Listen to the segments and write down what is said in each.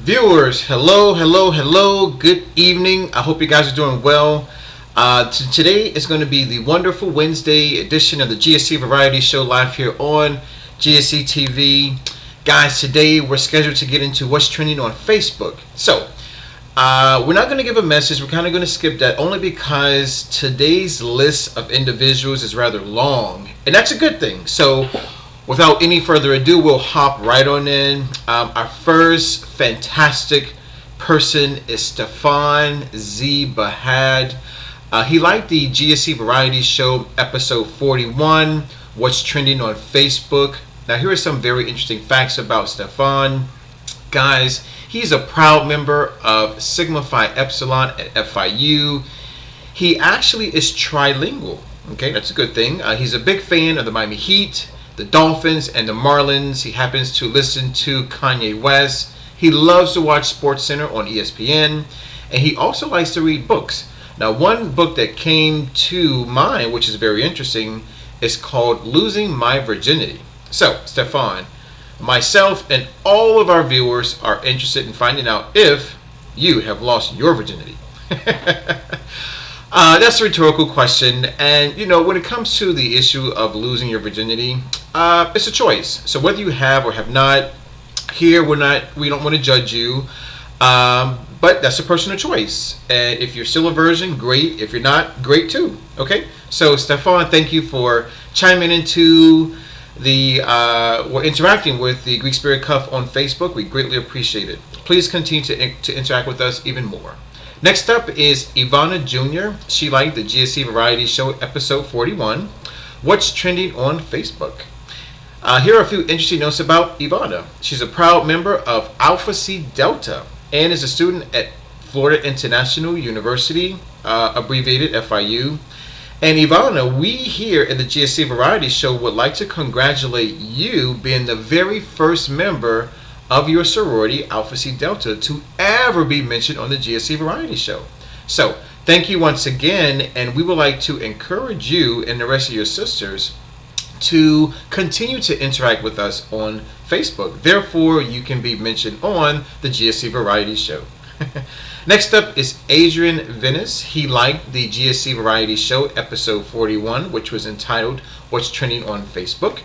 Viewers, hello. Good evening. I hope you guys are doing well. Today is going to be the wonderful Wednesday edition of the GSC Variety Show live here on GSC TV. Guys, today we're scheduled to get into what's trending on Facebook. We're not going to give a message. We're kind of going to skip that only because today's list of individuals is rather long, and that's a good thing. So, without any further ado, we'll hop right on in. Our first fantastic person is Stefan Z. Bahad. He liked the GSC Variety Show episode 41, What's Trending on Facebook. Now, here are some very interesting facts about Stefan. Guys, he's a proud member of Sigma Phi Epsilon at FIU. He actually is trilingual. Okay, that's a good thing. He's a big fan of the Miami Heat, the Dolphins, and the Marlins. He happens to listen to Kanye West. He loves to watch SportsCenter on ESPN, and he also likes to read books. Now, one book that came to mind, which is very interesting, is called Losing My Virginity. So, Stefan, myself, and all of our viewers are interested in finding out if you have lost your virginity. That's a rhetorical question, and when it comes to the issue of losing your virginity, it's a choice. So whether you have or have not, here we don't want to judge you, but that's a personal choice. And if you're still a virgin, great. If you're not, great too. Okay. So Stefan, thank you for chiming into we're interacting with the Greek Spirit Cuff on Facebook. We greatly appreciate it. Please continue to interact with us even more. Next up is Ivana Jr. She liked the GSC Variety Show episode 41, What's Trending on Facebook. Here are a few interesting notes about Ivana. She's a proud member of Alpha Psi Delta and is a student at Florida International University, abbreviated FIU. And Ivana, we here at the GSC Variety Show would like to congratulate you being the very first member of your sorority, Alpha Psi Delta, to ever be mentioned on the GSC Variety Show. So, thank you once again, and we would like to encourage you and the rest of your sisters to continue to interact with us on Facebook. Therefore, you can be mentioned on the GSC Variety Show. Next up is Adrian Venice. He liked the GSC Variety Show episode 41, which was entitled What's Trending on Facebook.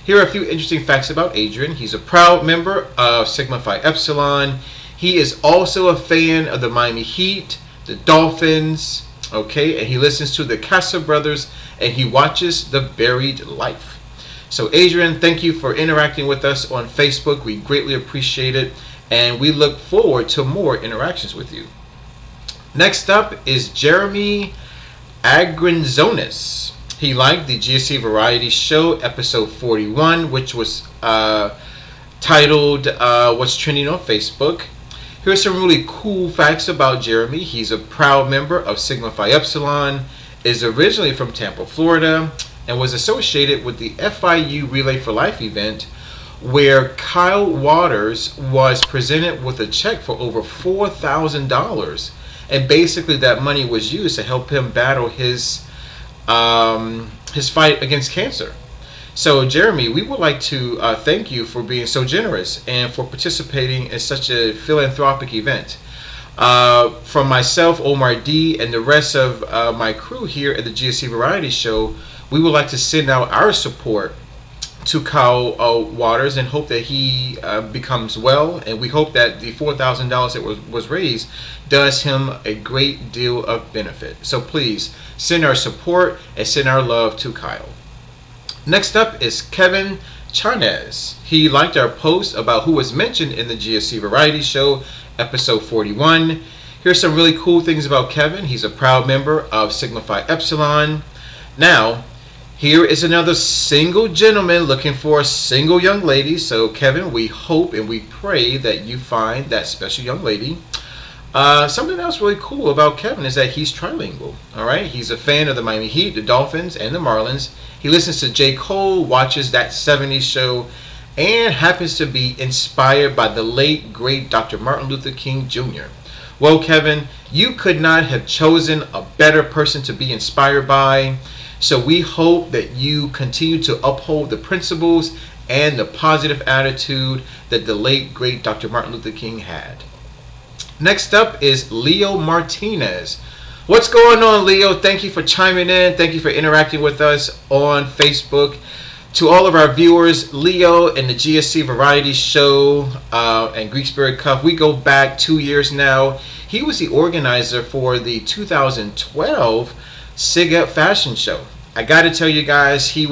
Here are a few interesting facts about Adrian. He's a proud member of Sigma Phi Epsilon. He is also a fan of the Miami Heat, the Dolphins, okay, and he listens to the Casa Brothers, and he watches The Buried Life. So Adrian, thank you for interacting with us on Facebook. We greatly appreciate it, and we look forward to more interactions with you. Next up is Jeremy Agranzonis. He liked the GSC Variety Show episode 41, which was titled What's Trending on Facebook. Here's some really cool facts about Jeremy. He's a proud member of Sigma Phi Epsilon, is originally from Tampa, Florida, and was associated with the FIU Relay for Life event, where Kyle Waters was presented with a check for over $4,000, and basically that money was used to help him battle his fight against cancer. So Jeremy, we would like to thank you for being so generous and for participating in such a philanthropic event. From myself, Omar D, and the rest of my crew here at the GSC Variety Show, we would like to send out our support to Kyle Waters and hope that he becomes well, and we hope that the $4,000 that was raised does him a great deal of benefit. So please send our support and send our love to Kyle. Next up is Kevin Charnes. He liked our post about who was mentioned in the GSC Variety Show episode 41. Here's some really cool things about Kevin. He's a proud member of Sigma Phi Epsilon. Now, here is another single gentleman looking for a single young lady. So Kevin, we hope and we pray that you find that special young lady. Something else really cool about Kevin is that he's trilingual. All right, he's a fan of the Miami Heat, the Dolphins, and the Marlins. He listens to J. Cole, watches That 70s Show, and happens to be inspired by the late great Dr. Martin Luther King Jr. Well, Kevin, you could not have chosen a better person to be inspired by. So we hope that you continue to uphold the principles and the positive attitude that the late, great Dr. Martin Luther King had. Next up is Leo Martinez. What's going on, Leo? Thank you for chiming in. Thank you for interacting with us on Facebook. To all of our viewers, Leo and the GSC Variety Show and Greek Spirit Cup, we go back 2 years now. He was the organizer for the 2012 SIGEP Fashion Show. I got to tell you guys, he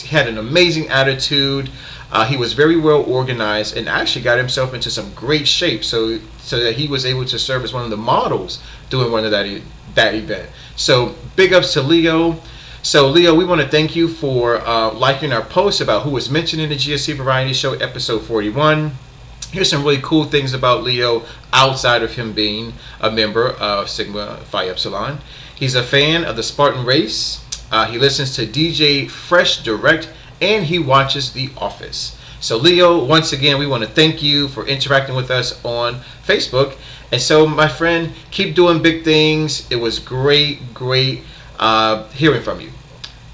had an amazing attitude. He was very well organized and actually got himself into some great shape so that he was able to serve as one of the models doing one of that event. So big ups to Leo. So Leo, we want to thank you for liking our post about who was mentioned in the GSC Variety Show episode 41. Here's some really cool things about Leo outside of him being a member of Sigma Phi Epsilon. He's a fan of the Spartan race. He listens to DJ Fresh Direct, and he watches The Office. So Leo, once again, we want to thank you for interacting with us on Facebook. And so, my friend, keep doing big things. It was great hearing from you.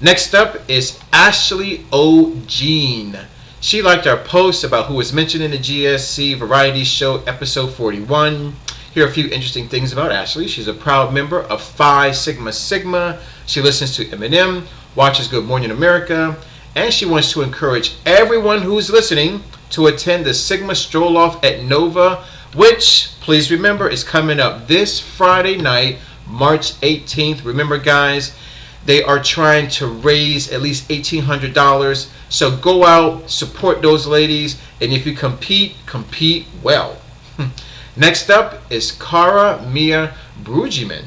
Next up is Ashley O'Jean. She liked our post about who was mentioned in the GSC Variety Show episode 41. Here are a few interesting things about Ashley. She's a proud member of Phi Sigma Sigma. She listens to Eminem, watches Good Morning America, and she wants to encourage everyone who's listening to attend the Sigma Stroll Off at Nova, which, please remember, is coming up this Friday night, March 18th. Remember, guys, they are trying to raise at least $1,800. So go out, support those ladies, and if you compete well. Next up is Cara Mia Brueggemann.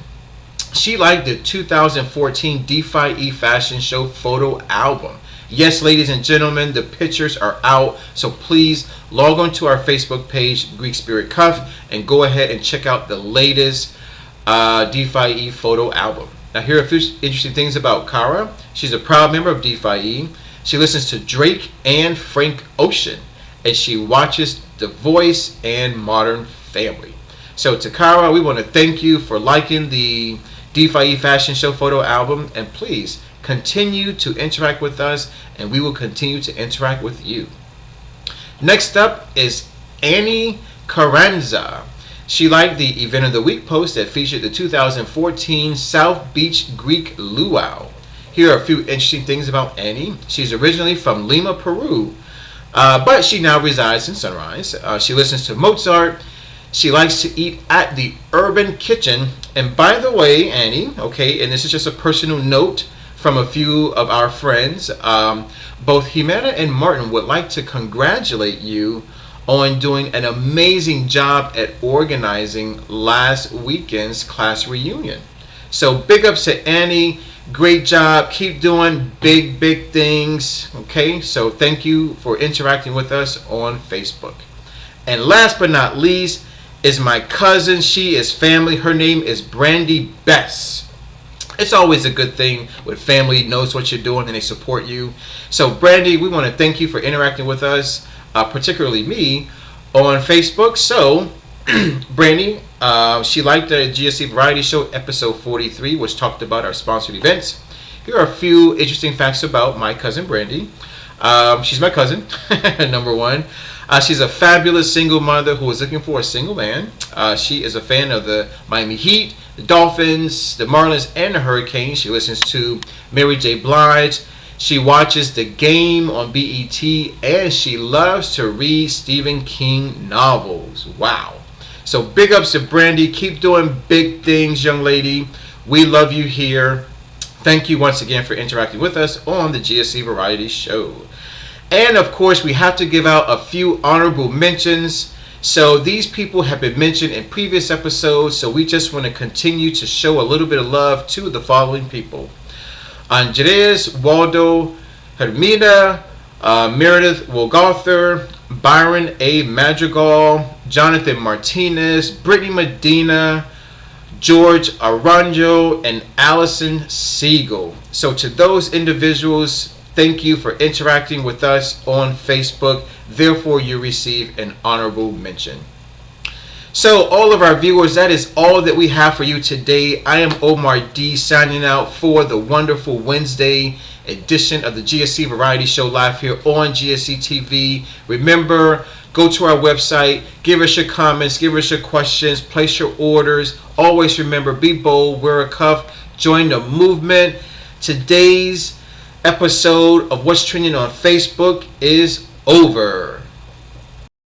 She liked the 2014 DeFi Fashion Show photo album. Yes, ladies and gentlemen, the pictures are out. So please log on to our Facebook page, Greek Spirit Cuff, and go ahead and check out the latest DeFi photo album. Now, here are a few interesting things about Cara. She's a proud member of DeFi. She listens to Drake and Frank Ocean, and she watches The Voice and Modern Family. So, to Cara, we want to thank you for liking the DeFi Fashion Show photo album, and please continue to interact with us, and we will continue to interact with you. Next up is Annie Carranza. She liked the Event of the Week post that featured the 2014 South Beach Greek Luau. Here are a few interesting things about Annie. She's originally from Lima, Peru, but she now resides in Sunrise. She listens to Mozart. She likes to eat at the Urban Kitchen. And by the way, Annie, okay, and this is just a personal note from a few of our friends, both Jimena and Martin would like to congratulate you on doing an amazing job at organizing last weekend's class reunion. So big ups to Annie. Great job. Keep doing big things. Okay, so thank you for interacting with us on Facebook. And last but not least is my cousin. She is family. Her name is Brandy Bess. It's always a good thing when family knows what you're doing and they support you. So Brandy, we want to thank you for interacting with us, particularly me, on Facebook. So Brandy, she liked the GSC Variety Show episode 43, which talked about our sponsored events. Here are a few interesting facts about my cousin Brandy. She's my cousin, number one. She's a fabulous single mother who is looking for a single man. She is a fan of the Miami Heat, the Dolphins, the Marlins, and the Hurricanes. She listens to Mary J. Blige. She watches The Game on BET, and she loves to read Stephen King novels. Wow. So big ups to Brandy. Keep doing big things, young lady. We love you here. Thank you once again for interacting with us on the GSC Variety Show. And of course, we have to give out a few honorable mentions. So these people have been mentioned in previous episodes, so we just want to continue to show a little bit of love to the following people: Andres Waldo Hermida, Meredith Wogarther, Byron A. Madrigal, Jonathan Martinez, Brittany Medina, George Aranjo, and Allison Siegel. So to those individuals, thank you for interacting with us on Facebook. Therefore, you receive an honorable mention. So, all of our viewers, that is all that we have for you today. I am Omar D signing out for the wonderful Wednesday edition of the GSC Variety Show live here on GSC TV. Remember, go to our website, give us your comments, give us your questions, place your orders. Always remember, be bold, wear a cuff, join the movement. Today's episode of What's Trending on Facebook is over.